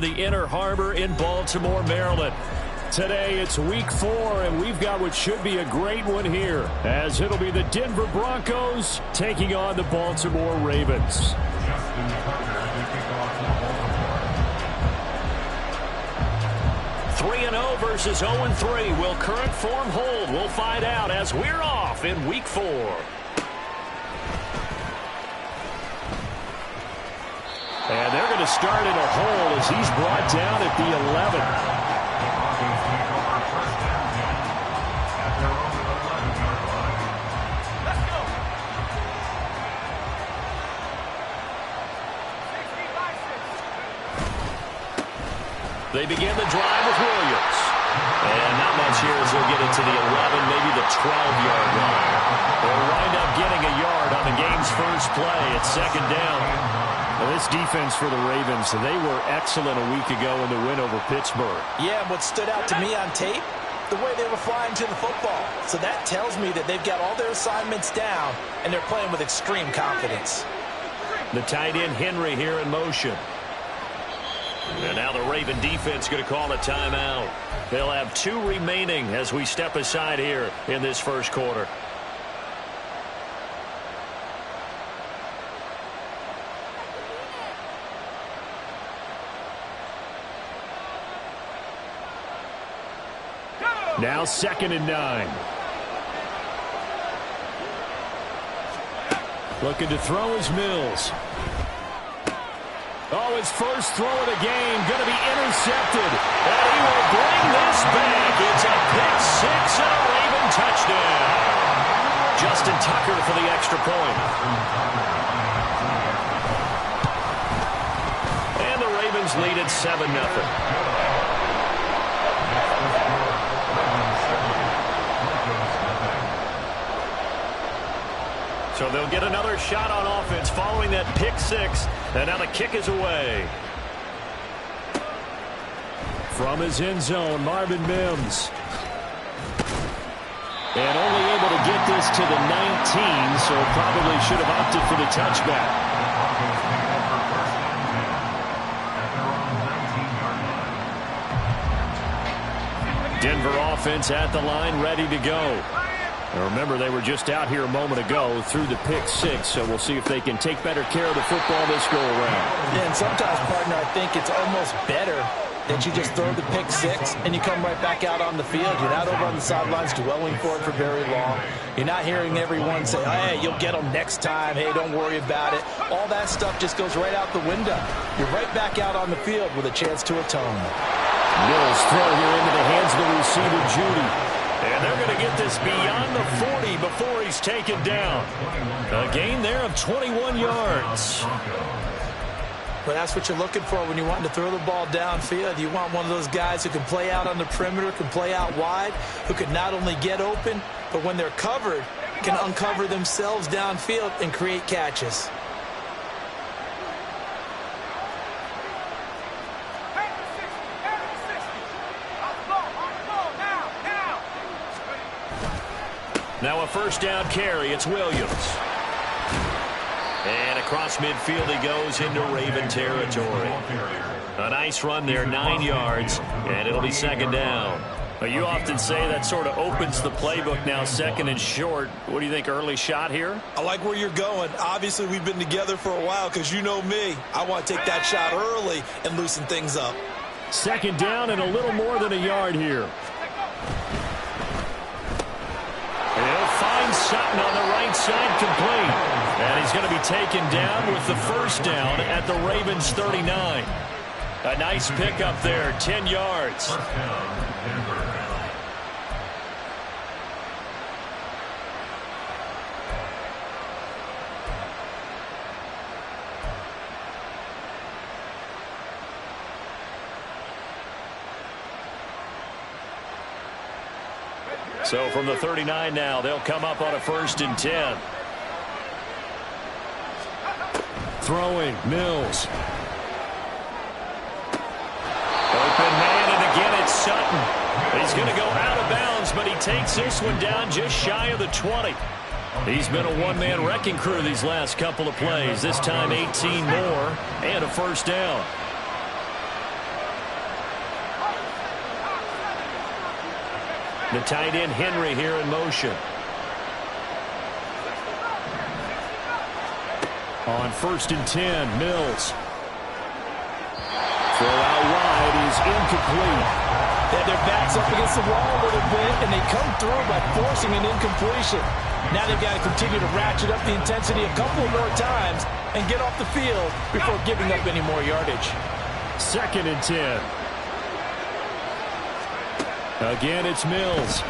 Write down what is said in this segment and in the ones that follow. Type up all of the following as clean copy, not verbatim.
the Inner Harbor in Baltimore, Maryland. Today it's week 4, and we've got what should be a great one here, as it'll be the Denver Broncos taking on the Baltimore Ravens. 3-0 versus 0-3. Will current form hold? We'll find out as we're off in week 4. And they're going to start in a hole as he's brought down at the 11. They begin the drive with Williams. And not much here as they'll get it to the 11, maybe the 12-yard line. They'll wind up getting a yard on the game's first play at second down. Well, this defense for the Ravens, they were excellent a week ago in the win over Pittsburgh. Yeah, and what stood out to me on tape, the way they were flying to the football. So that tells me that they've got all their assignments down, and they're playing with extreme confidence. The tight end Henry here in motion. And now the Raven defense going to call a timeout. They'll have 2 remaining as we step aside here in this first quarter. Now 2nd and 9. Looking to throw is Mills. Oh, his first throw of the game going to be intercepted. And he will bring this back. It's a pick-6 and a Raven touchdown. Justin Tucker for the extra point. And the Ravens lead at 7-0. So they'll get another shot on offense following that pick-6. And now the kick is away. From his end zone, Marvin Mims. And only able to get this to the 19, so probably should have opted for the touchback. Denver offense at the line, ready to go. Now remember, they were just out here a moment ago through the pick-6, so we'll see if they can take better care of the football this go-around. Yeah, and sometimes, partner, I think it's almost better that you just throw the pick-6 and you come right back out on the field. You're not over on the sidelines dwelling for it for very long. You're not hearing everyone say, hey, you'll get them next time. Hey, don't worry about it. All that stuff just goes right out the window. You're right back out on the field with a chance to atone. Mills throw here into the hands of the receiver, Judy. And they're going to get this beyond the 40 before he's taken down. A gain there of 21 yards. But that's what you're looking for when you want to throw the ball downfield. You want one of those guys who can play out on the perimeter, can play out wide, who can not only get open, but when they're covered, can uncover themselves downfield and create catches. Now a first down carry. It's Williams. And across midfield he goes into Raven territory. A nice run there, 9 yards, and it'll be second down. You often say that sort of opens the playbook now, 2nd and short. What do you think, early shot here? I like where you're going. Obviously, we've been together for a while because you know me. I want to take that shot early and loosen things up. 2nd down and a little more than a yard here. Sutton on the right side, complete. And he's going to be taken down with the first down at the Ravens 39. A nice pickup there, 10 yards. So from the 39 now, they'll come up on a 1st and 10. Throwing, Mills. Open man, and again it's Sutton. He's going to go out of bounds, but he takes this one down just shy of the 20. He's been a one-man wrecking crew these last couple of plays. This time 18 more and a first down. The tight end Henry here in motion. On 1st and 10, Mills. Throw out wide is incomplete. Yeah, their back's up against the wall a little bit, and they come through by forcing an incompletion. Now they've got to continue to ratchet up the intensity a couple more times and get off the field before giving up any more yardage. 2nd and 10. Again, it's Mills.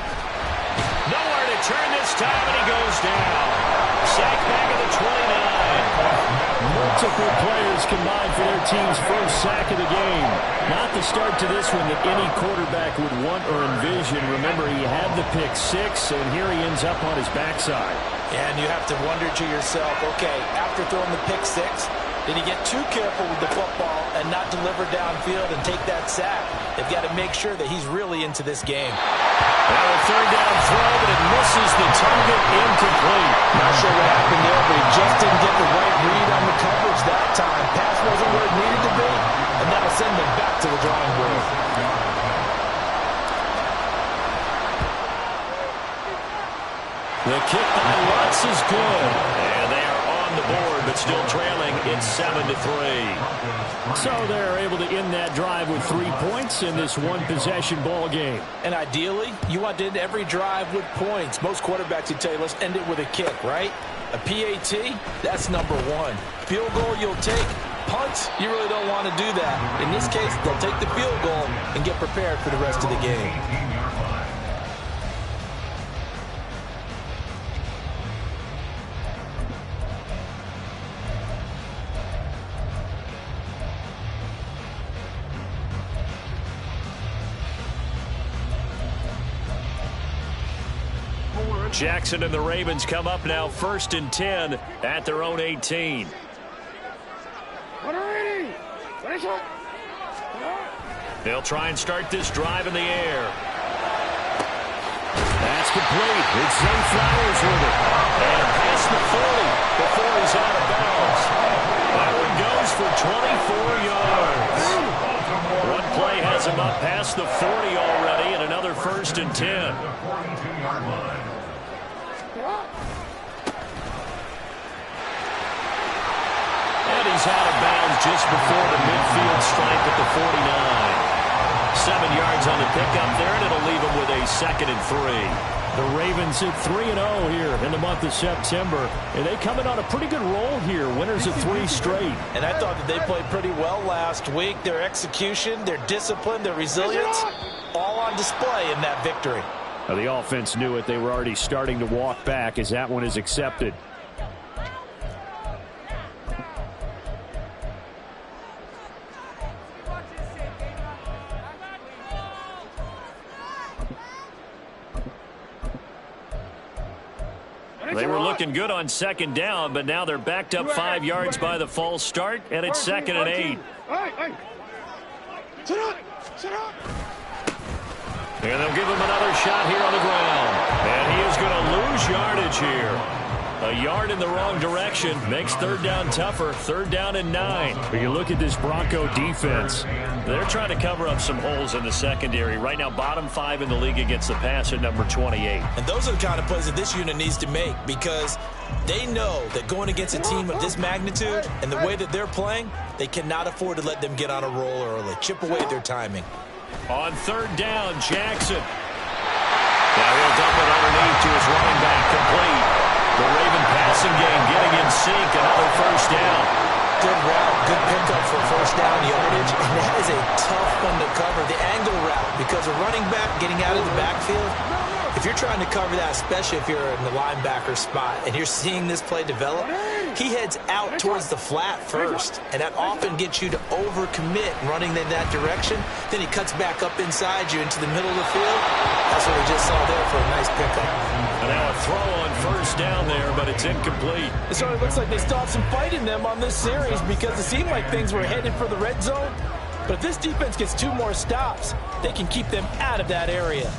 Nowhere to turn this time, and he goes down. Sack back at the 29. Multiple players combined for their team's first sack of the game. Not the start to this one that any quarterback would want or envision. Remember, he had the pick 6, and here he ends up on his backside. Yeah, and you have to wonder to yourself, okay, after throwing the pick 6, did he get too careful with the football and not deliver downfield and take that sack? They've got to make sure that he's really into this game. Now a 3rd down throw, but it misses the target, incomplete. Not sure what happened there, but he just didn't get the right read on the coverage that time. Pass wasn't where it needed to be, and that'll send them back to the drawing board. The kick by Lutz is good. And they are on the board, but still trailing. It's 7-3. So they're able to end that drive with 3 points in this one-possession ball game. And ideally, you want to end every drive with points. Most quarterbacks would tell you, let's end it with a kick, right? A PAT, that's number 1. Field goal you'll take. Punts, you really don't want to do that. In this case, they'll take the field goal and get prepared for the rest of the game. Jackson and the Ravens come up now 1st and 10 at their own 18. They'll try and start this drive in the air. That's complete. It's Zay Flowers with it. And past the 40 before he's out of bounds. That one goes for 24 yards. One play has him up past the 40 already, and another 1st and 10. And he's out of bounds just before the midfield stripe at the 49. 7 yards on the pickup there, and it'll leave him with a 2nd and 3. The Ravens at 3-0 here in the month of September. And they come in on a pretty good roll here. Winners of 3 straight. And I thought that they played pretty well last week. Their execution, their discipline, their resilience, all on display in that victory. Now, the offense knew it. They were already starting to walk back as that one is accepted. They were looking good on 2nd down, but now they're backed up 5 yards by the false start, and it's 2nd and 8. And they'll give him another shot here on the ground. And he is going to lose yardage here. A yard in the wrong direction makes 3rd down tougher. 3rd down and 9. But you look at this Bronco defense. They're trying to cover up some holes in the secondary. Right now, bottom 5 in the league against the pass at number 28. And those are the kind of plays that this unit needs to make, because they know that going against a team of this magnitude and the way that they're playing, they cannot afford to let them get on a roll early. Chip away at their timing. On 3rd down, Jackson. Now he'll dump it underneath to his running back, complete. The Raven passing game getting in sync, another 1st down. Good route, good pickup for 1st down yardage, and that is a tough one to cover. The angle route, because a running back getting out of the backfield, if you're trying to cover that, especially if you're in the linebacker spot and you're seeing this play develop, he heads out towards the flat first, and that often gets you to overcommit running in that direction. Then he cuts back up inside you into the middle of the field. That's what we just saw there for a nice pickup. And now a throw on 1st down there, but it's incomplete. It sort of looks like they still have some fight in them on this series, because it seemed like things were headed for the red zone. But if this defense gets 2 more stops, they can keep them out of that area.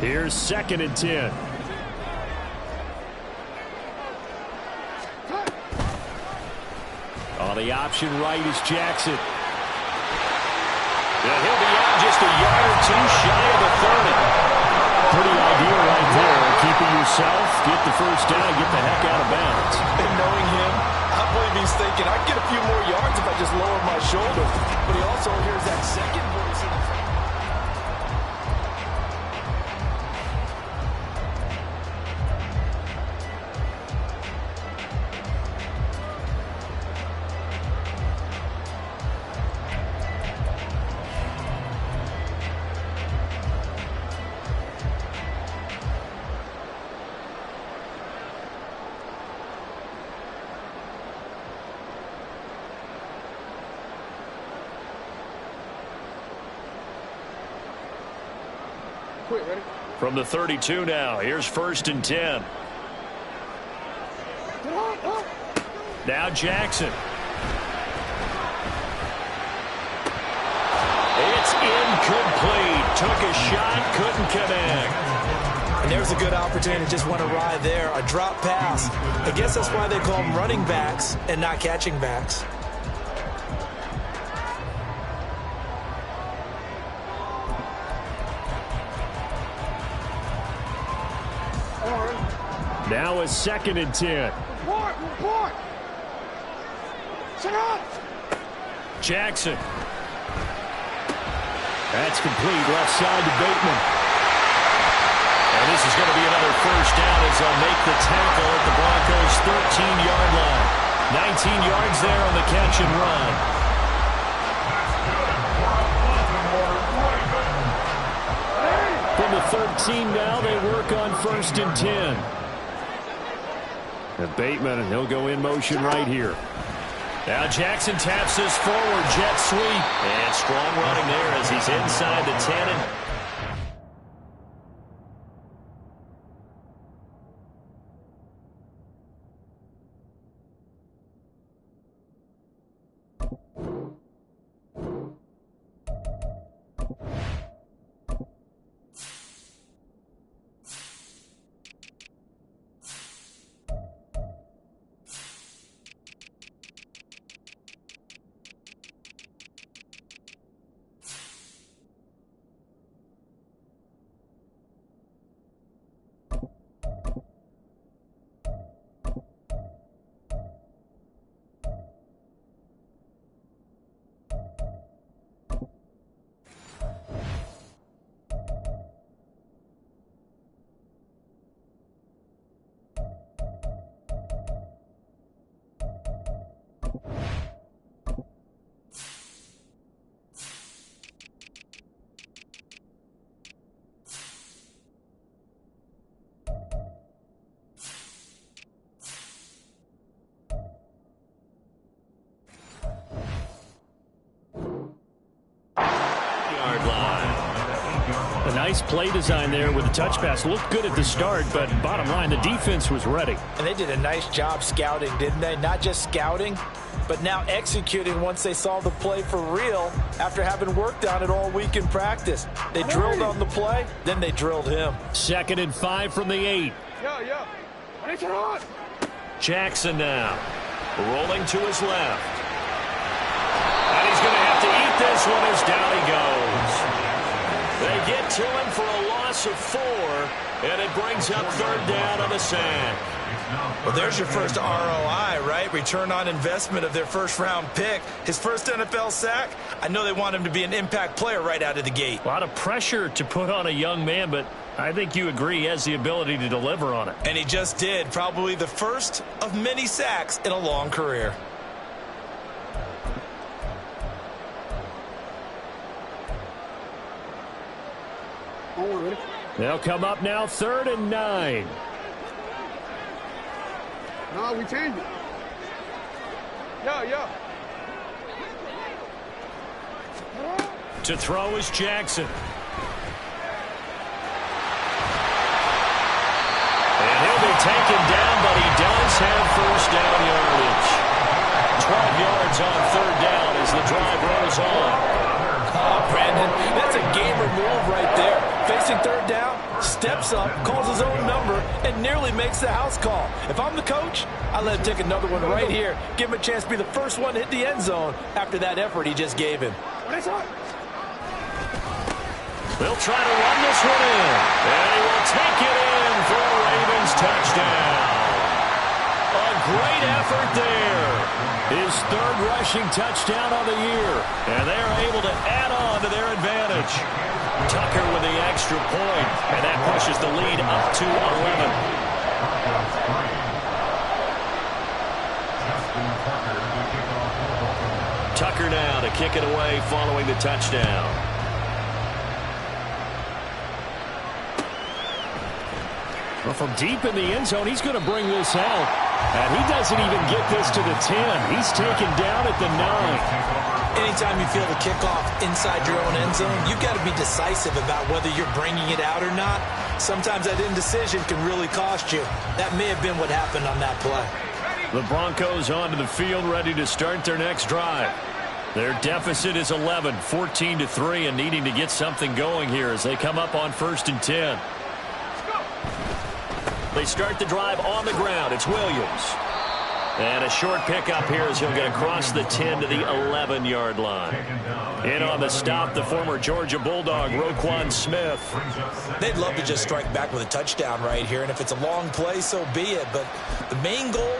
Here's 2nd and 10. On the option right is Jackson. And he'll be out just a yard or two shy of the 30. Pretty ideal right there. Keep it yourself, get the first down, get the heck out of bounds. And knowing him, I believe he's thinking, I can get a few more yards if I just lower my shoulder. But he also hears that second voice in the front. Ready? From the 32 now, here's 1st and 10. Now Jackson. It's incomplete. Took a shot, couldn't connect. And there's a good opportunity. Just want to ride there. A drop pass. I guess that's why they call them running backs and not catching backs. Now a 2nd and 10. Report! Set up! Jackson. That's complete. Left side to Bateman. And this is going to be another first down as they'll make the tackle at the Broncos' 13-yard line. 19 yards there on the catch and run. From the 13 now, they work on 1st and 10. And Bateman, and he'll go in motion right here. Now Jackson taps this forward, jet sweep. And strong running there as he's inside the 10. And nice play design there with the touch pass. Looked good at the start, but bottom line, the defense was ready. And they did a nice job scouting, didn't they? Not just scouting, but now executing once they saw the play for real after having worked on it all week in practice. They drilled on the play, then they drilled him. 2nd and 5 from the 8. Jackson now, rolling to his left. And he's going to have to eat this one as down he goes. They get to him for a loss of 4, and it brings up 3rd down on the sack. Well, there's your first ROI, right? Return on investment of their first-round pick. His first NFL sack, I know they want him to be an impact player right out of the gate. A lot of pressure to put on a young man, but I think you agree he has the ability to deliver on it. And he just did. Probably the first of many sacks in a long career. They'll come up now 3rd and 9. No, we change it. To throw is Jackson. And he'll be taken down, but he does have first down yardage. 12 yards on 3rd down as the drive rolls on. Oh, Brandon, that's a gamer move right there. Facing 3rd down, steps up, calls his own number, and nearly makes the house call. If I'm the coach, I let him take another one right here. Give him a chance to be the first one to hit the end zone after that effort he just gave him. They'll try to run this one in. And he will take it in for a Ravens touchdown. A great effort there. His third rushing touchdown of the year. And they're able to add on to their advantage. Tucker with the extra point. And that pushes the lead up to 11. Tucker now to kick it away following the touchdown. Well, from deep in the end zone, he's going to bring this out. And he doesn't even get this to the 10. He's taken down at the 9. Anytime you feel the kickoff inside your own end zone, you've got to be decisive about whether you're bringing it out or not. Sometimes that indecision can really cost you. That may have been what happened on that play. The Broncos onto the field, ready to start their next drive. Their deficit is 11, 14-3, and needing to get something going here as they come up on 1st and 10. They start the drive on the ground. It's Williams. And a short pickup here as he'll get across the 10 to the 11-yard line. In on the stop, the former Georgia Bulldog, Roquan Smith. They'd love to just strike back with a touchdown right here, and if it's a long play, so be it. But the main goal,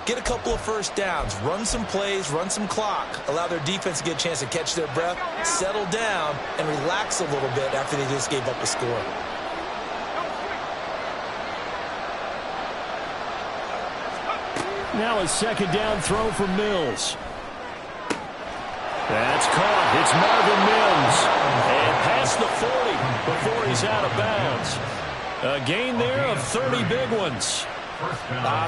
get a couple of first downs, run some plays, run some clock, allow their defense to get a chance to catch their breath, settle down, and relax a little bit after they just gave up a score. Now a second down throw for Mills. That's caught. It's Marvin Mims. And past the 40 before he's out of bounds. A gain there of 30 big ones.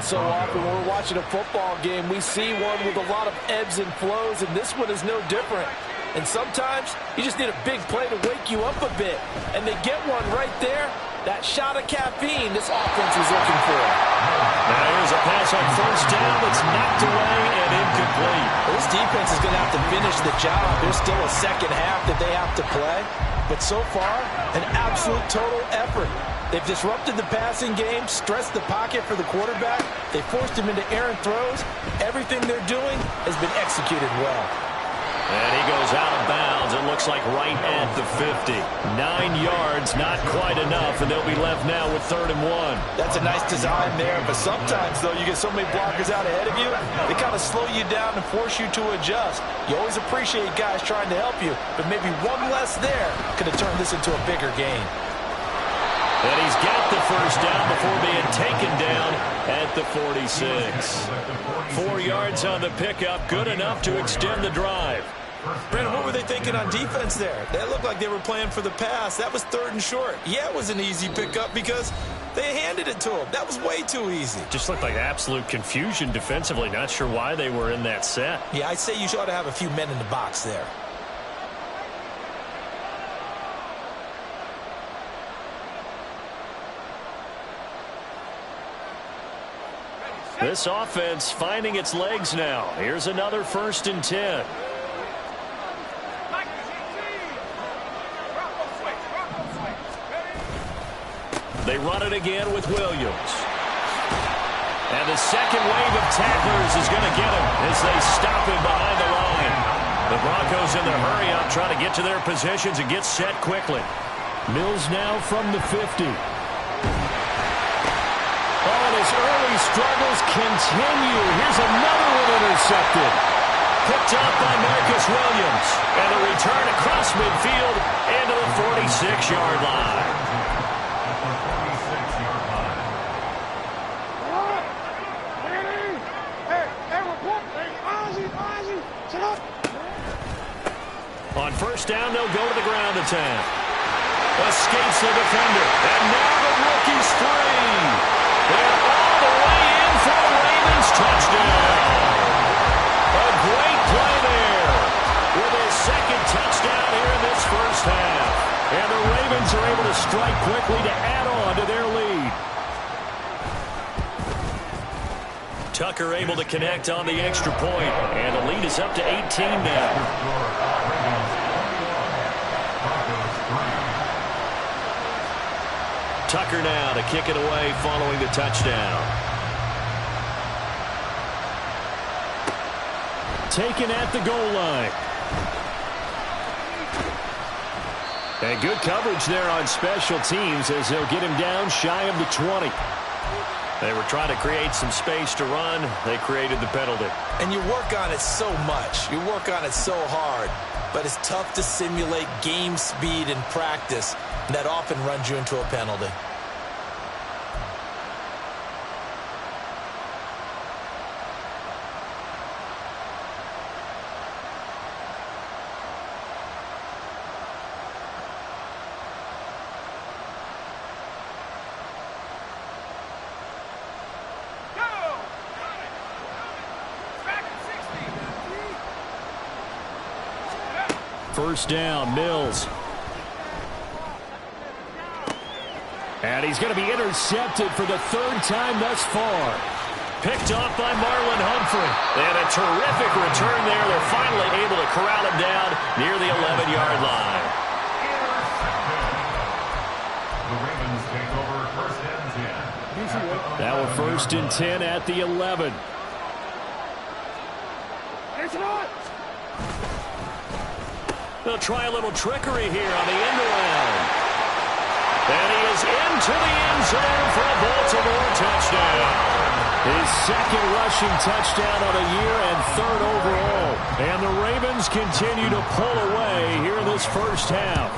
So often when we're watching a football game, we see one with a lot of ebbs and flows, and this one is no different. And sometimes you just need a big play to wake you up a bit. And they get one right there. That shot of caffeine this offense was looking for. Now here's a pass on 1st down that's knocked away and incomplete. This defense is going to have to finish the job. There's still a second half that they have to play. But so far, an absolute total effort. They've disrupted the passing game, stressed the pocket for the quarterback. They forced him into errant throws. Everything they're doing has been executed well. And he goes out of bounds. It looks like right at the 50. 9 yards, not quite enough, and they'll be left now with 3rd and 1. That's a nice design there, but sometimes, though, you get so many blockers out ahead of you, they kind of slow you down and force you to adjust. You always appreciate guys trying to help you, but maybe one less there could have turned this into a bigger game. And he's got the 1st down before being taken down at the 46. 4 yards on the pickup, good enough to extend the drive. Brandon, what were they thinking on defense there? That looked like they were playing for the pass. That was 3rd and short. Yeah, it was an easy pickup because they handed it to him. That was way too easy. Just looked like absolute confusion defensively. Not sure why they were in that set. Yeah, I'd say you ought to have a few men in the box there. This offense finding its legs now. Here's another 1st and 10. They run it again with Williams. And the second wave of tacklers is going to get him as they stop him behind the line. The Broncos in their hurry up trying to get to their positions and get set quickly. Mills now from the 50. And his early struggles continue. Here's another one intercepted. Picked up by Marcus Williams. And a return across midfield into the 46-yard line. On 1st down, they'll go to the ground attack. Escapes the defender. And now the rookie's free. And all the way in for a Ravens touchdown. A great play there with his 2nd touchdown here in this 1st half. And the Ravens are able to strike quickly to add on to their lead. Tucker able to connect on the extra point. And the lead is up to 18 now. Tucker now to kick it away following the touchdown. Taken at the goal line. And good coverage there on special teams as they'll get him down shy of the 20. They were trying to create some space to run. They created the penalty. And you work on it so much. You work on it so hard. But it's tough to simulate game speed in practice. And that often runs you into a penalty. First down, Mills. And he's going to be intercepted for the third time thus far. Picked off by Marlon Humphrey. And a terrific return there. They're finally able to corral him down near the 11-yard line. The Ravens take over first and 10. Now a first and 10 at the 11. They'll try a little trickery here on the end around. And he is into the end zone for a Baltimore touchdown. His second rushing touchdown on the year and third overall. And the Ravens continue to pull away here in this first half.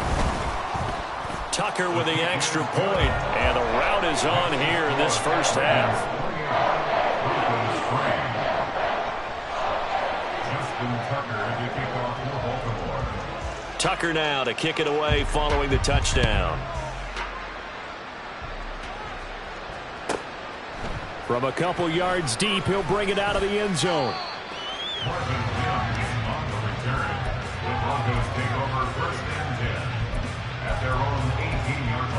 Tucker with the extra point, and the route is on here in this first half. Tucker now to kick it away following the touchdown. From a couple yards deep, he'll bring it out of the end zone. The Broncos take over first and 10 at their own 18-yard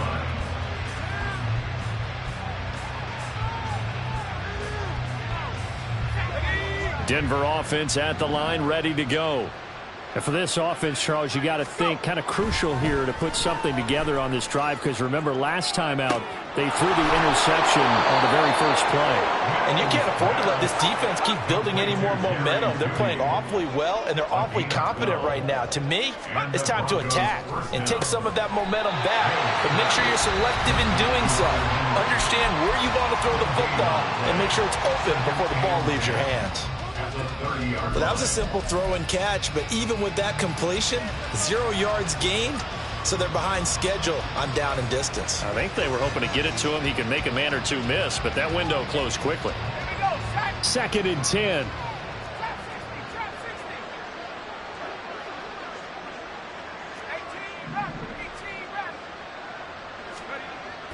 line. Denver offense at the line, ready to go. And for this offense, Charles, you got to think kind of crucial here to put something together on this drive, because remember last time out they threw the interception on the very first play. And you can't afford to let this defense keep building any more momentum. They're playing awfully well, and they're awfully confident right now. To me, it's time to attack and take some of that momentum back. But make sure you're selective in doing so. Understand where you want to throw the football and make sure it's open before the ball leaves your hands. Well, that was a simple throw and catch, but even with that completion, 0 yards gained, so they're behind schedule on down and distance. I think they were hoping to get it to him. He could make a man or two miss, but that window closed quickly. Second and 10.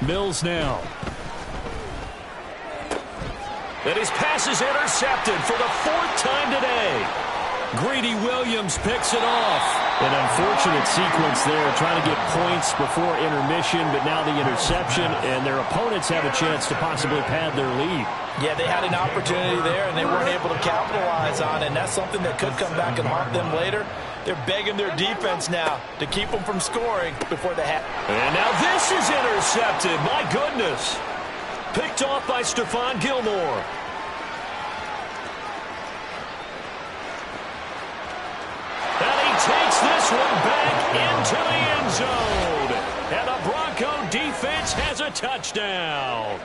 Mills now. And his pass is intercepted for the fourth time today. Greedy Williams picks it off. An unfortunate sequence there, trying to get points before intermission, but now the interception, and their opponents have a chance to possibly pad their lead. Yeah, they had an opportunity there, and they weren't able to capitalize on it, and that's something that could come back and haunt them later. They're begging their defense now to keep them from scoring before they have. And now this is intercepted. My goodness. Picked off by Stephon Gilmore. And he takes this one back into the end zone. And the Bronco defense has a touchdown.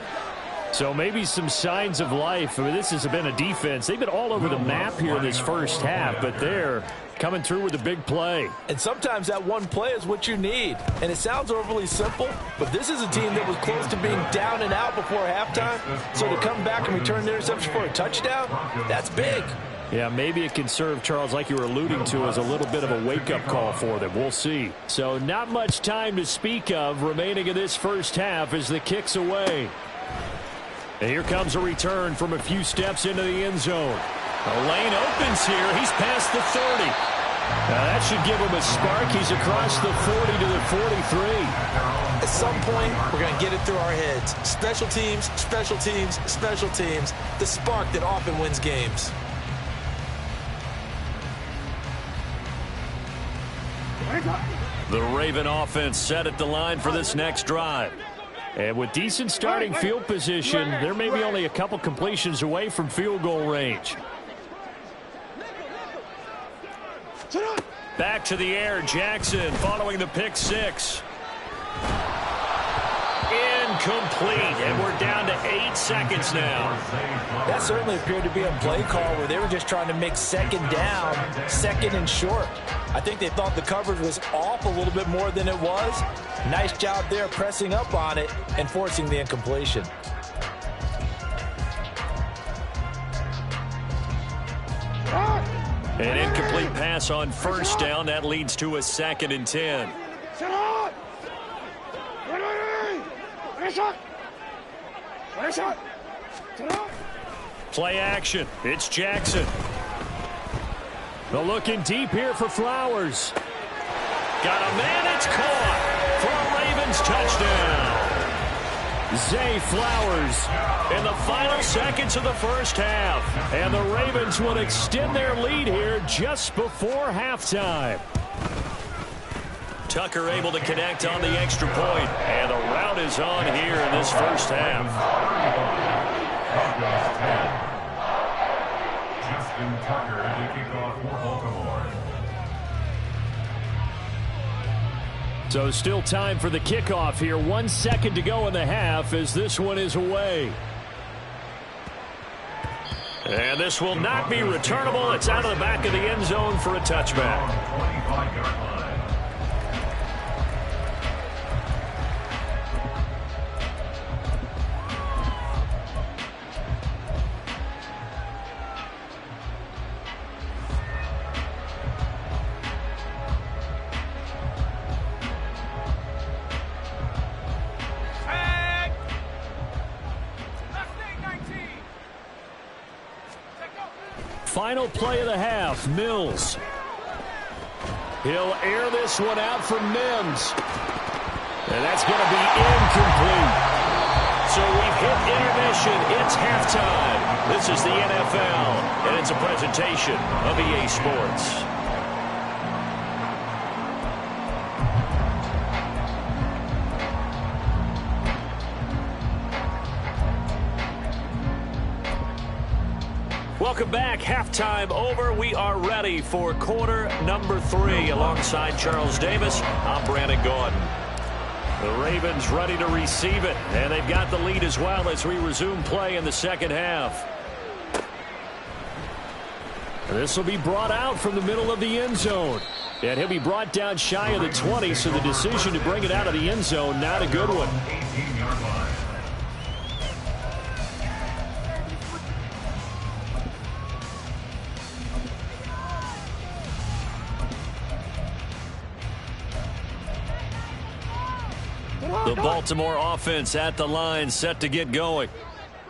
So maybe some signs of life. I mean, this has been a defense. They've been all over the map here this first half, but they're coming through with a big play. And sometimes that one play is what you need. And it sounds overly simple, but this is a team that was close to being down and out before halftime. So to come back and return the interception for a touchdown, that's big. Yeah, maybe it can serve, Charles, like you were alluding to, as a little bit of a wake-up call for them. We'll see. So not much time to speak of remaining in this first half as the kick's away. And here comes a return from a few steps into the end zone. The lane opens here. He's past the 30. Now that should give him a spark. He's across the 40 to the 43. At some point, we're going to get it through our heads. Special teams, special teams, special teams. The spark that often wins games. The Raven offense set at the line for this next drive. And with decent starting field position, there may be only a couple completions away from field goal range. Back to the air, Jackson following the pick six. Incomplete, and we're down to 8 seconds now. That certainly appeared to be a play call where they were just trying to make second down, second and short. I think they thought the coverage was off a little bit more than it was. Nice job there pressing up on it and forcing the incompletion. An incomplete pass on first down. That leads to a 2nd and 10. Play action. It's Jackson. They're looking deep here for Flowers. Got a man. It's caught for a Ravens touchdown. Zay Flowers in the final seconds of the first half. And the Ravens will extend their lead here just before halftime. Tucker able to connect on the extra point. And the route is on here in this first half. Justin Tucker to kick off for Baltimore. So still time for the kickoff here. 1 second to go in the half as this one is away. And this will not be returnable. It's out of the back of the end zone for a touchback. 25-yard line. Final play of the half, Mills. He'll air this one out for Mims. And that's going to be incomplete. So we've hit intermission. It's halftime. This is the NFL, and it's a presentation of EA Sports. Welcome back. Halftime over. We are ready for quarter number 3. Alongside Charles Davis, I'm Brandon Gordon. The Ravens ready to receive it, and they've got the lead as well as we resume play in the second half. This will be brought out from the middle of the end zone. And he'll be brought down shy of the 20, so the decision to bring it out of the end zone, not a good one. 18-yard line. The Baltimore offense at the line, set to get going.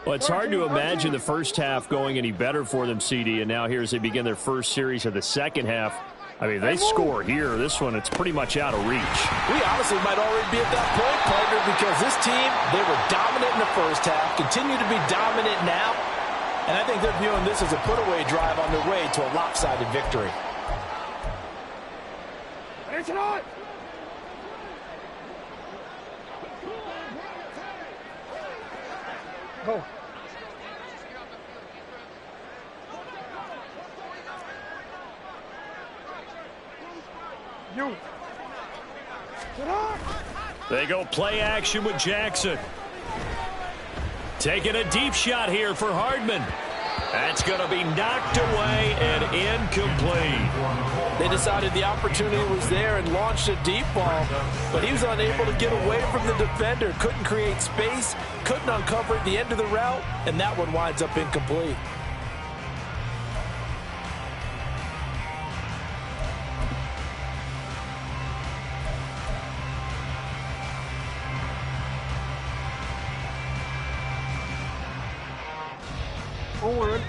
Well, it's hard to imagine the first half going any better for them, CD, and now here as they begin their first series of the second half. I mean, they score here. This one, it's pretty much out of reach. We honestly might already be at that point, partner, because this team, they were dominant in the first half, continue to be dominant now, and I think they're viewing this as a put-away drive on their way to a lopsided victory. Go. You. They go play action with Jackson. Taking a deep shot here for Hardman. That's going to be knocked away and incomplete. They decided the opportunity was there and launched a deep ball, but he was unable to get away from the defender, couldn't create space, couldn't uncover at the end of the route, and that one winds up incomplete.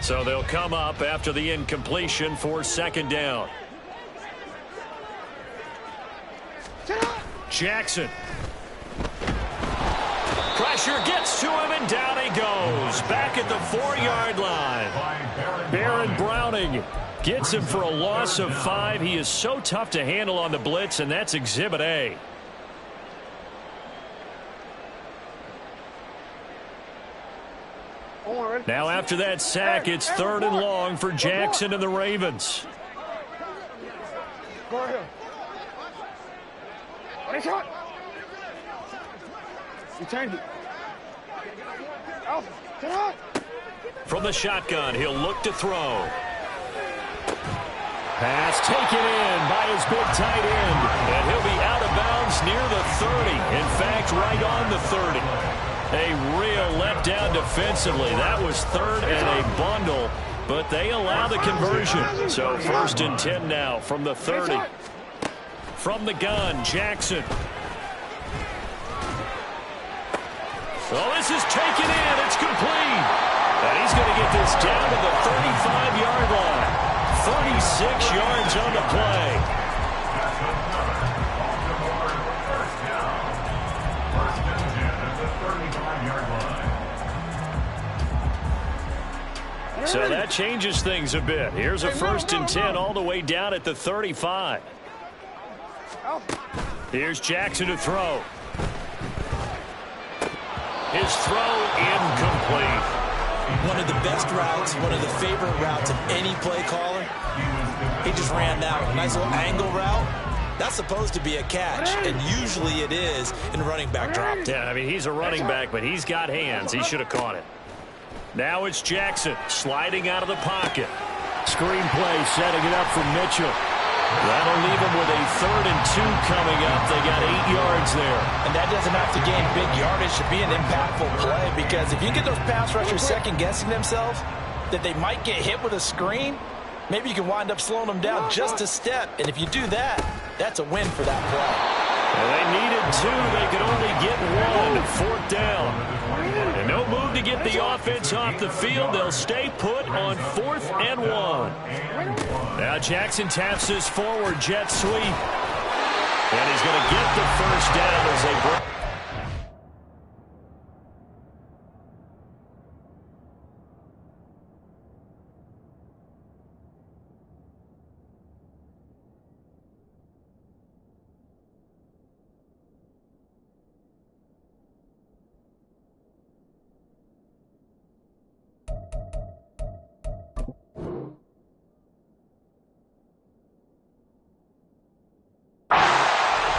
So they'll come up after the incompletion for second down. Jackson. Pressure gets to him, and down he goes. Back at the 4-yard line. Baron Browning gets him for a loss of 5. He is so tough to handle on the blitz, and that's Exhibit A. Now after that sack, it's 3rd and long for Jackson and the Ravens. Go ahead. Ready, shot. You changed it. Alpha, shot. From the shotgun, he'll look to throw. Pass taken in by his big tight end. And he'll be out of bounds near the 30. In fact, right on the 30. A real letdown defensively. That was third and a bundle, but they allow the conversion. So 1st and 10 now from the 30. From the gun, Jackson. Oh, this is taken in. It's complete. And he's going to get this down to the 35-yard line. 36 yards on the play. So that changes things a bit. Here's a 1st and 10 all the way down at the 35. Here's Jackson to throw. His throw incomplete. One of the best routes, one of the favorite routes of any play caller. He just ran that one. Nice little angle route. That's supposed to be a catch, and usually it is in running back drop. Yeah, I mean, he's a running back, but he's got hands. He should have caught it. Now it's Jackson sliding out of the pocket. Screen play setting it up for Mitchell. That'll leave him with a 3rd and 2 coming up. They got 8 yards there. And that doesn't have to gain big yardage to be an impactful play, because if you get those pass rushers second-guessing themselves that they might get hit with a screen, maybe you can wind up slowing them down just a step. And if you do that, that's a win for that play. Well, they needed 2. They could only get 1. 4th down. And no move to get the offense off the field. They'll stay put on 4th and 1. Now Jackson taps his forward jet sweep. And he's going to get the 1st down as they break.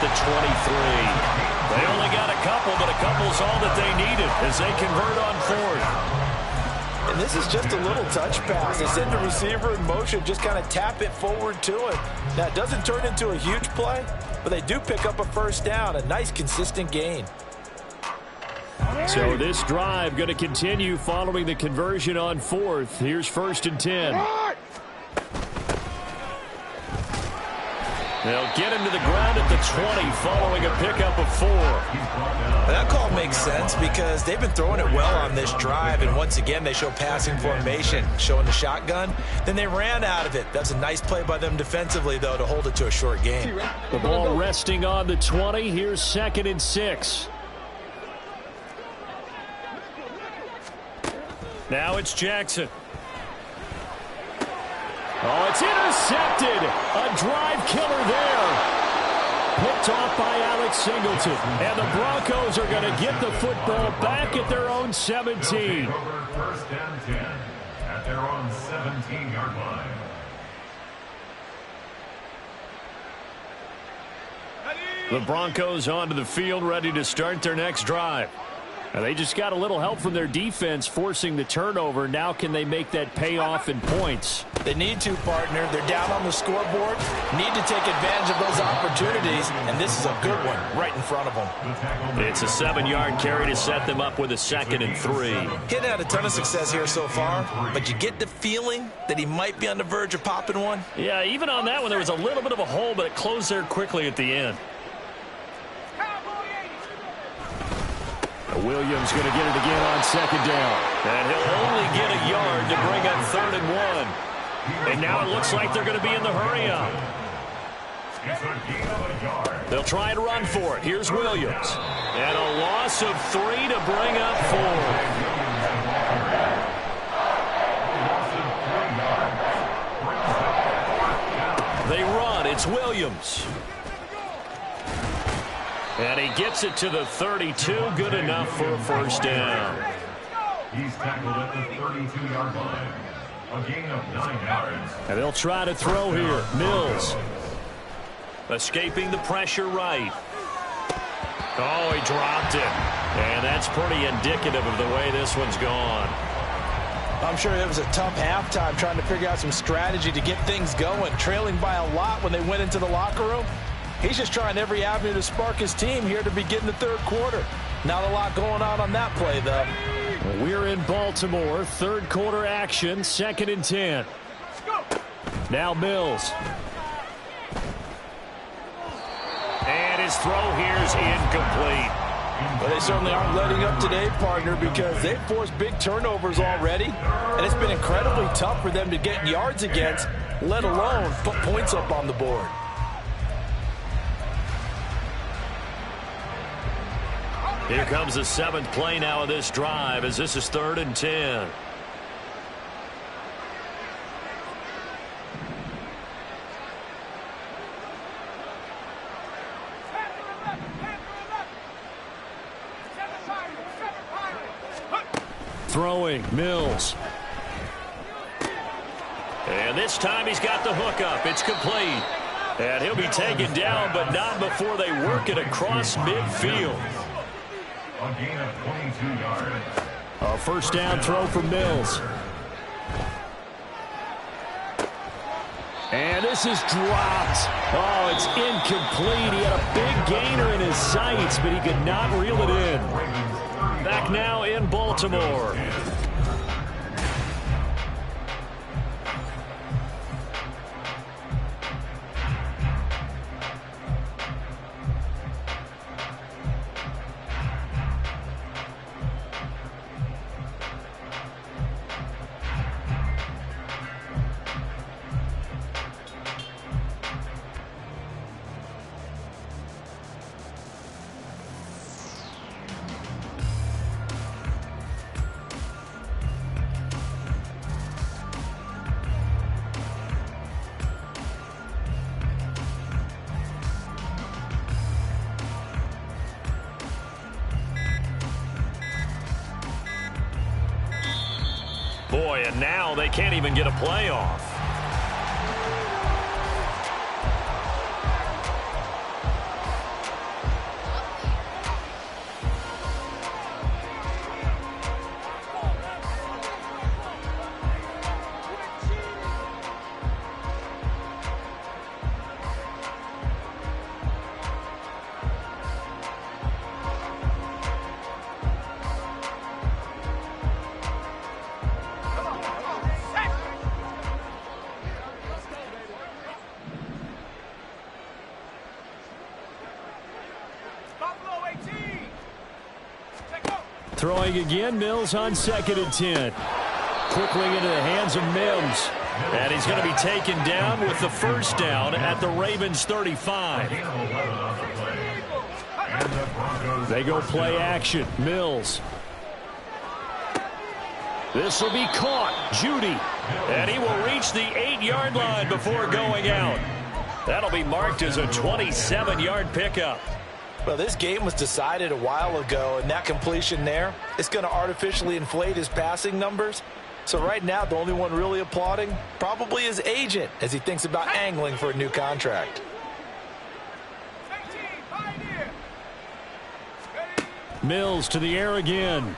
The 23. They only got a couple, but a couple's all that they needed as they convert on 4th. And this is just a little touch pass. They send the receiver in motion, just kind of tap it forward to him. Now, it doesn't turn into a huge play, but they do pick up a 1st down, a nice, consistent gain. So this drive going to continue following the conversion on 4th. Here's 1st and 10. They'll get him to the ground at the 20 following a pickup of 4. That call makes sense because they've been throwing it well on this drive, and once again they show passing formation, showing the shotgun. Then they ran out of it. That's a nice play by them defensively, though, to hold it to a short gain. The ball resting on the 20. Here's 2nd and 6. Now it's Jackson. Oh, it's intercepted. A drive killer there. Picked off by Alex Singleton. And the Broncos are going to get the football back at their own 17. 1st and 10 at their own 17-yard line. The Broncos onto the field, ready to start their next drive. Now they just got a little help from their defense forcing the turnover. Now can they make that pay off in points? They need to, partner. They're down on the scoreboard. Need to take advantage of those opportunities, and this is a good one right in front of them. It's a 7-yard carry to set them up with a 2nd and 3. He hadn't had a ton of success here so far, but you get the feeling that he might be on the verge of popping one. Yeah, even on that one, there was a little bit of a hole, but it closed there quickly at the end. Williams going to get it again on 2nd down. And he'll only get a yard to bring up 3rd and 1. And now it looks like they're going to be in the hurry-up. They'll try and run for it. Here's Williams. And a loss of 3 to bring up 4. They run. It's Williams. And he gets it to the 32. Good enough for a 1st down. He's tackled at the 32-yard line. A gain of 9 yards. And they'll try to throw here. Mills. Escaping the pressure right. Oh, he dropped it. And that's pretty indicative of the way this one's gone. I'm sure it was a tough halftime trying to figure out some strategy to get things going. Trailing by a lot when they went into the locker room. He's just trying every avenue to spark his team here to begin the third quarter. Not a lot going on that play, though. We're in Baltimore. Third quarter action. 2nd and 10. Now Mills. And his throw here is incomplete. Well, they certainly aren't letting up today, partner, because they've forced big turnovers already. And it's been incredibly tough for them to get yards against, let alone put points up on the board. Here comes the 7th play now of this drive as this is 3rd and 10. Throwing, Mills. And this time he's got the hookup. It's complete. And he'll be taken down, but not before they work it across midfield. A gain of 22 yards. A first down throw for Mills. And this is dropped. Oh, it's incomplete. He had a big gainer in his sights, but he could not reel it in. Back now in Baltimore. Boy, and now they can't even get a playoff. Throwing again, Mills on 2nd and 10. Quickly into the hands of Mims. And he's going to be taken down with the first down at the Ravens 35. They go play action. Mills. This will be caught. Judy. And he will reach the 8-yard line before going out. That'll be marked as a 27-yard pickup. Well, this game was decided a while ago, and that completion there is going to artificially inflate his passing numbers. So right now, the only one really applauding probably his agent as he thinks about angling for a new contract. Mills to the air again.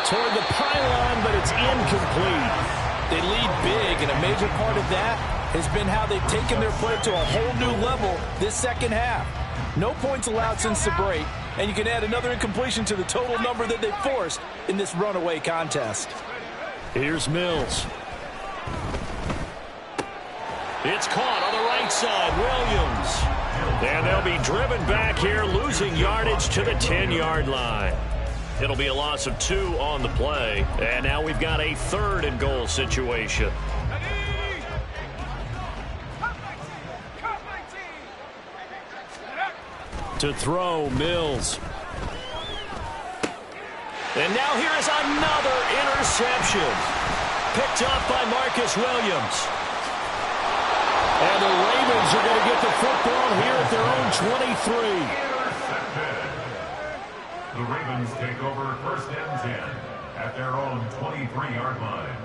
Toward the pylon, but it's incomplete. They lead big, and a major part of that has been how they've taken their play to a whole new level this second half. No points allowed since the break, and you can add another incompletion to the total number that they forced in this runaway contest. Here's Mills. It's caught on the right side, Williams. And they'll be driven back here, losing yardage to the 10-yard line. It'll be a loss of 2 on the play, and now we've got a 3rd and goal situation. To throw, Mills. And now here is another interception. Picked up by Marcus Williams. And the Ravens are going to get the football here at their own 23. The Ravens take over 1st and 10 at their own 23-yard line.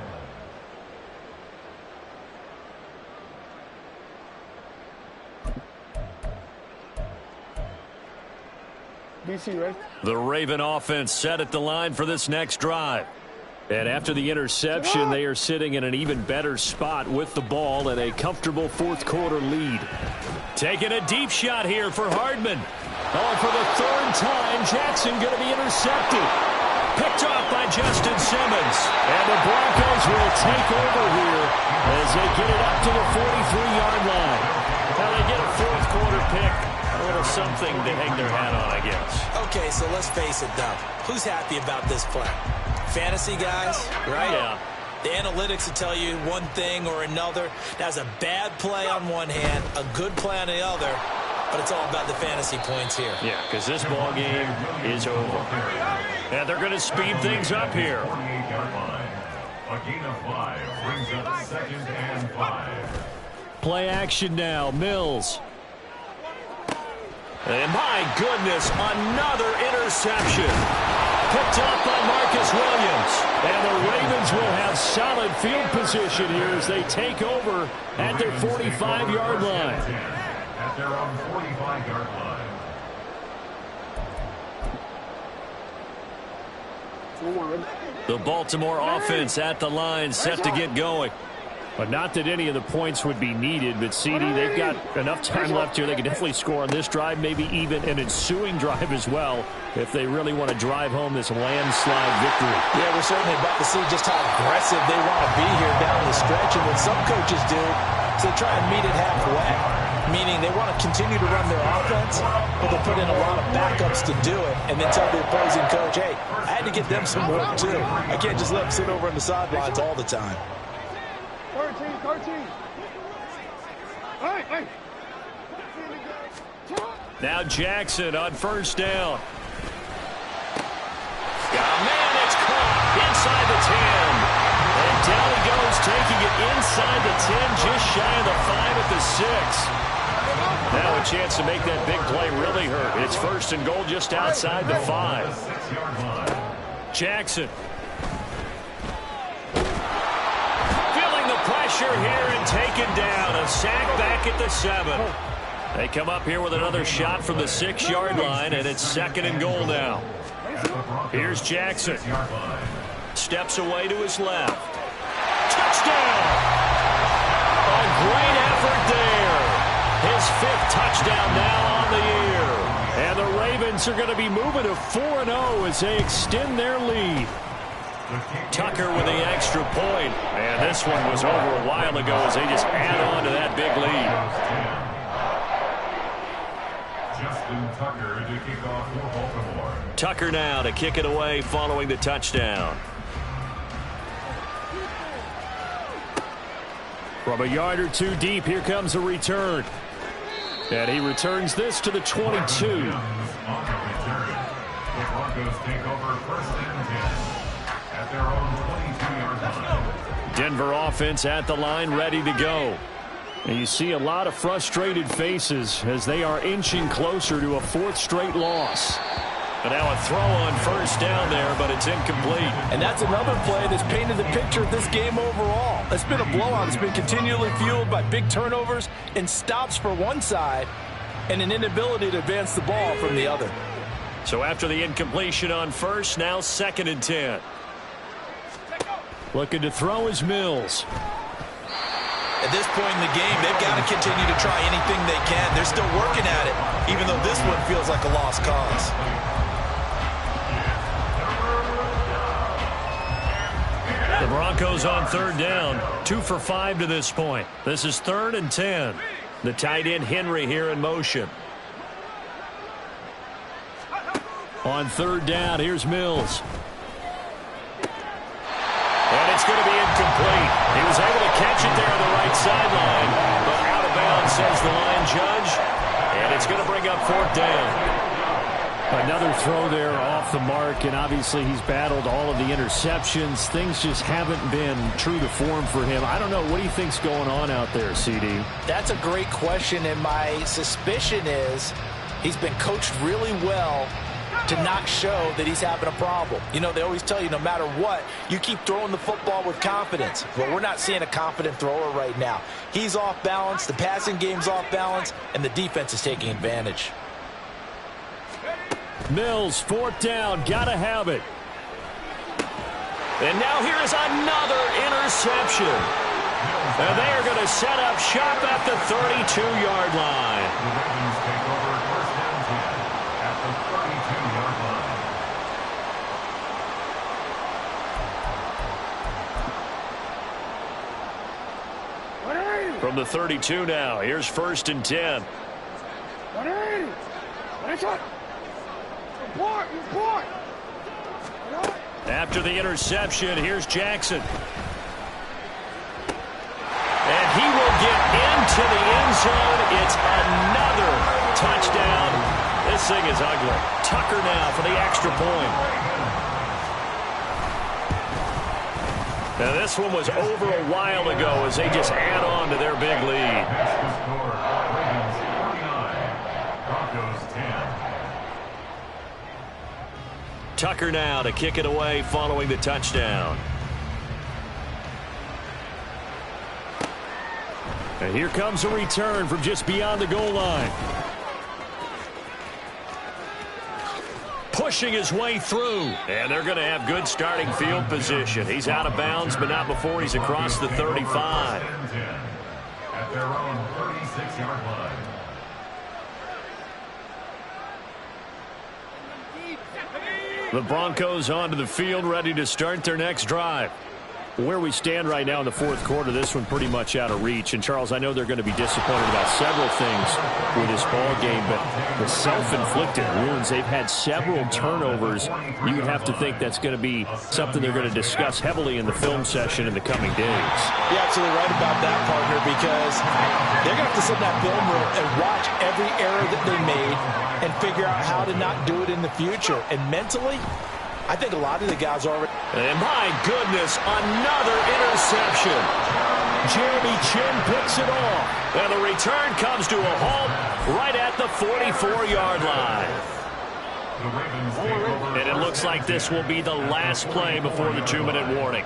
BC, right? The Raven offense set at the line for this next drive. And after the interception, they are sitting in an even better spot with the ball and a comfortable fourth-quarter lead. Taking a deep shot here for Hardman. Oh, for the third time, Jackson going to be intercepted. Picked off by Justin Simmons. And the Broncos will take over here as they get it up to the 43-yard line. Now they get a fourth-quarter pick. A little something to hang their hat on, I guess. Okay, so let's face it, though. Who's happy about this play? Fantasy guys, right? Yeah. The analytics will tell you one thing or another. That's a bad play on one hand, a good play on the other, but it's all about the fantasy points here. Yeah, because this ball game is over. And they're going to speed things up here. 48-yard line. A gain of 5 brings up 2nd and 5. Play action now. Mills. And my goodness, another interception. Picked off by Marcus Williams. And the Ravens will have solid field position here as they take over at their 45-yard line. At their own 45-yard line. The Baltimore offense at the line set to get going. But not that any of the points would be needed, but CD, they've got enough time left here. They can definitely score on this drive, maybe even an ensuing drive as well, if they really want to drive home this landslide victory. Yeah, we're certainly about to see just how aggressive they want to be here down the stretch. And what some coaches do is they try and meet it halfway, meaning they want to continue to run their offense, but they'll put in a lot of backups to do it, and then tell the opposing coach, hey, I had to get them some work too. I can't just let them sit over on the sidelines all the time. 13. Hey. Now Jackson on first down. Man, it's caught inside the 10. And down he goes, taking it inside the 10, just shy of the 5 at the 6. Now a chance to make that big play really hurt. It's first and goal just outside the 5. Jackson. Pressure here and taken down. A sack back at the 7. They come up here with another shot from the 6-yard line, and it's second and goal now. Here's Jackson. Steps away to his left. Touchdown! A great effort there. His 5th touchdown now on the year. And the Ravens are going to be moving to 4-0 as they extend their lead. Tucker with the extra point. And this one was over a while ago as they just add on to that big lead. Justin Tucker to kick off for Baltimore. Tucker now to kick it away following the touchdown. From a yard or two deep, here comes a return. And he returns this to the 22. On the return, the Broncos take over 1st and 10. At their own 22-yard line. Denver offense at the line, ready to go. And you see a lot of frustrated faces as they are inching closer to a 4th straight loss. And now a throw on first down there, but it's incomplete. And that's another play that's painted the picture of this game overall. It's been a blowout. It's been continually fueled by big turnovers and stops for one side and an inability to advance the ball from the other. So after the incompletion on first, now 2nd and 10. Looking to throw is Mills. At this point in the game, they've got to continue to try anything they can. They're still working at it, even though this one feels like a lost cause. The Broncos on 3rd down, 2 for 5 to this point. This is 3rd and 10. The tight end Henry here in motion. On 3rd down, here's Mills. And it's going to be incomplete. He was able to catch it there on the right sideline, but out of bounds, says the line judge. And it's going to bring up 4th down. Another throw there off the mark, and obviously he's battled all of the interceptions. Things just haven't been true to form for him. I don't know. What do you think's going on out there, CD? That's a great question, and my suspicion is he's been coached really well to not show that he's having a problem. You know, they always tell you no matter what, you keep throwing the football with confidence. Well, we're not seeing a confident thrower right now. He's off balance, the passing game's off balance, and the defense is taking advantage. Mills, fourth down, gotta have it. And now here is another interception. And they are going to set up shop at the 32-yard line. The Ravens take over first and 10 at the 32-yard line. From the 32 now, here's first and 10. 180. Nice shot. Report. After the interception, here's Jackson. And he will get into the end zone. It's another touchdown. This thing is ugly. Tucker now for the extra point. Now this one was over a while ago as they just add on to their big lead. Ravens 49, Broncos 10. Tucker now to kick it away following the touchdown. And here comes a return from just beyond the goal line. Pushing his way through. And they're going to have good starting field position. He's out of bounds, but not before he's across the 35. At their own 36-yard line. The Broncos onto the field, ready to start their next drive. Where we stand right now in the fourth quarter, this one pretty much out of reach. And, Charles, I know they're going to be disappointed about several things with this ball game, but the self-inflicted wounds, they've had several turnovers. You would have to think that's going to be something they're going to discuss heavily in the film session in the coming days. You're absolutely right about that, partner, because they're going to have to sit in that film room and watch every error that they made and figure out how to not do it in the future. And mentally, I think a lot of the guys are already. And my goodness, another interception. Jeremy Chin picks it off. And the return comes to a halt right at the 44-yard line. And it looks like this will be the last play before the 2-minute warning.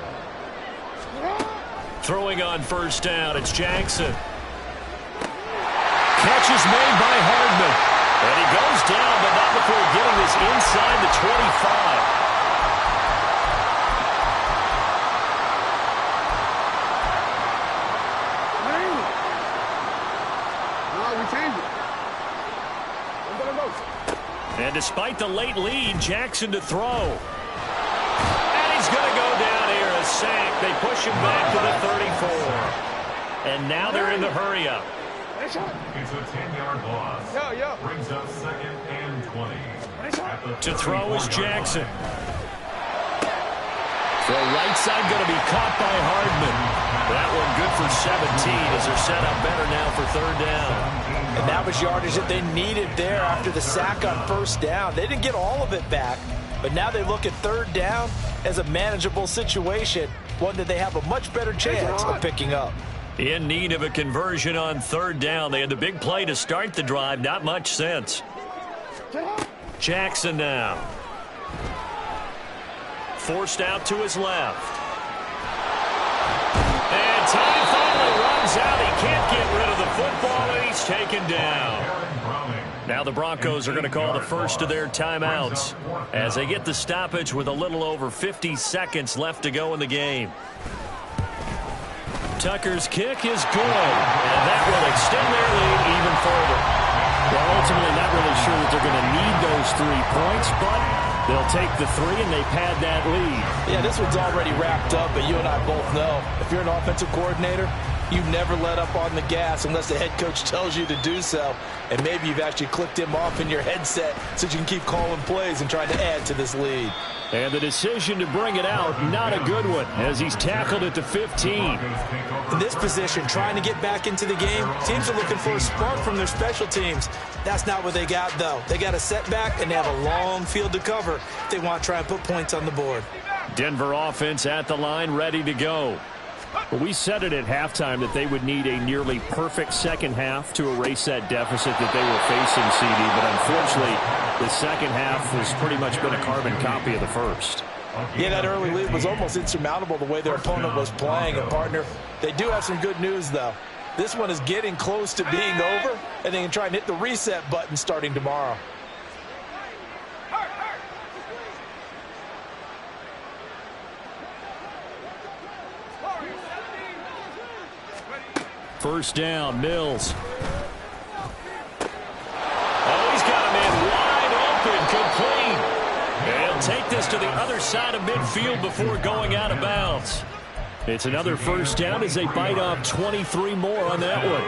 Throwing on first down, it's Jackson. Catch is made by Hardman. And he goes down, but not before getting this inside the 25. And despite the late lead, Jackson to throw. And he's going to go down here, a sack. They push him back to the 34. And now they're in the hurry-up. It's a 10-yard loss. Brings up second and 20. To throw is Jackson. The right side going to be caught by Hardman. That one good for 17 as they're set up better now for third down. And that was yardage that they needed there after the sack on first down. They didn't get all of it back, but now they look at third down as a manageable situation, one that they have a much better chance of picking up. In need of a conversion on third down. They had the big play to start the drive. Not much sense. Jackson now. Forced out to his left. And time finally runs out. He can't get rid of the football, and he's taken down. Now the Broncos are going to call the first of their timeouts as they get the stoppage with a little over 50 seconds left to go in the game. Tucker's kick is good, and that will extend their lead even further. Well, ultimately, not really sure that they're going to need those 3 points, but they'll take the 3 and they pad that lead. Yeah, this one's already wrapped up, but you and I both know if you're an offensive coordinator, you never let up on the gas unless the head coach tells you to do so. And maybe you've actually clicked him off in your headset so you can keep calling plays and trying to add to this lead. And the decision to bring it out, not a good one, as he's tackled at the 15. In this position, trying to get back into the game, teams are looking for a spark from their special teams. That's not what they got, though. They got a setback, and they have a long field to cover if they want to try and put points on the board. Denver offense at the line, ready to go. Well, we said it at halftime that they would need a nearly perfect second half to erase that deficit that they were facing, CD. But unfortunately, the second half has pretty much been a carbon copy of the first. Yeah, that early lead was almost insurmountable the way their opponent was playing. And, partner, they do have some good news, though. This one is getting close to being over, and they can try and hit the reset button starting tomorrow. First down, Mills. Oh, he's got a man wide open, complete. And he'll take this to the other side of midfield before going out of bounds. It's another first down as they bite off 23 more on that one.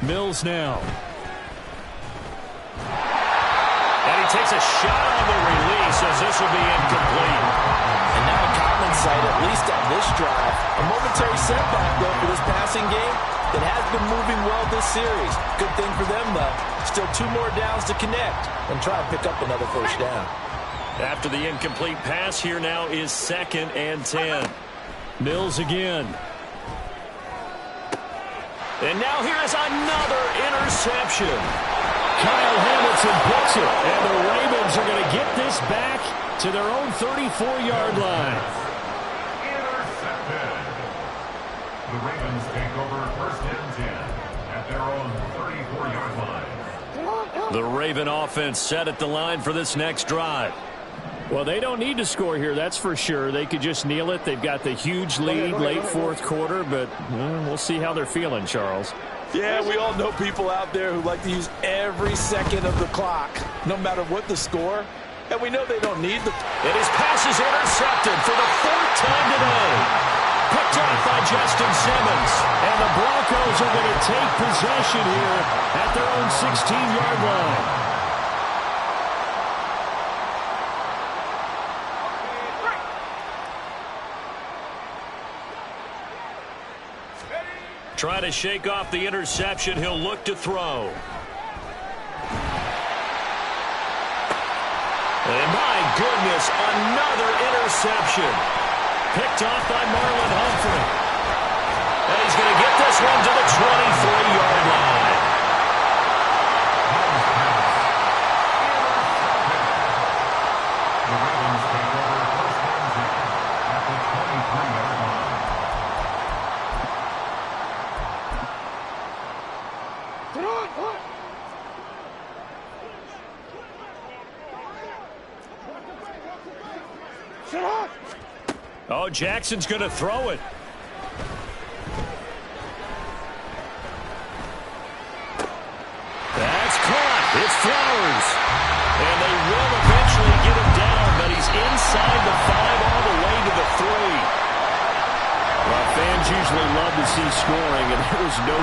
Mills now. And he takes a shot on the release as this will be incomplete. And now a common sight, at least on this drive. A momentary setback, though, for this passing game that has been moving well this series. Good thing for them, though. Still 2 more downs to connect and try to pick up another first down. After the incomplete pass, here now is 2nd and 10. Mills again. And now here is another interception. Kyle Hamilton picks it, and the Ravens are going to get this back to their own 34-yard line. Intercepted. The Ravens take over 1st and 10 at their own 34-yard line. The Raven offense set at the line for this next drive. Well, they don't need to score here, that's for sure. They could just kneel it. They've got the huge lead late 4th quarter, but we'll see how they're feeling, Charles. Yeah, we all know people out there who like to use every second of the clock, no matter what the score. And we know they don't need the... And his pass is intercepted for the 4th time today. Picked off by Justin Simmons. And the Broncos are going to take possession here at their own 16-yard line. Trying to shake off the interception. He'll look to throw. And my goodness, another interception. Picked off by Marlon Humphrey. And he's going to get this one to the 23-yard line. The Ravens take over 1st and 10 at the 23-yard line. Oh, Jackson's going to throw it. That's caught. It's Flowers. And they will eventually get him down, but he's inside the 5 all the way to the 3. Well, fans usually love to see scoring, and there was no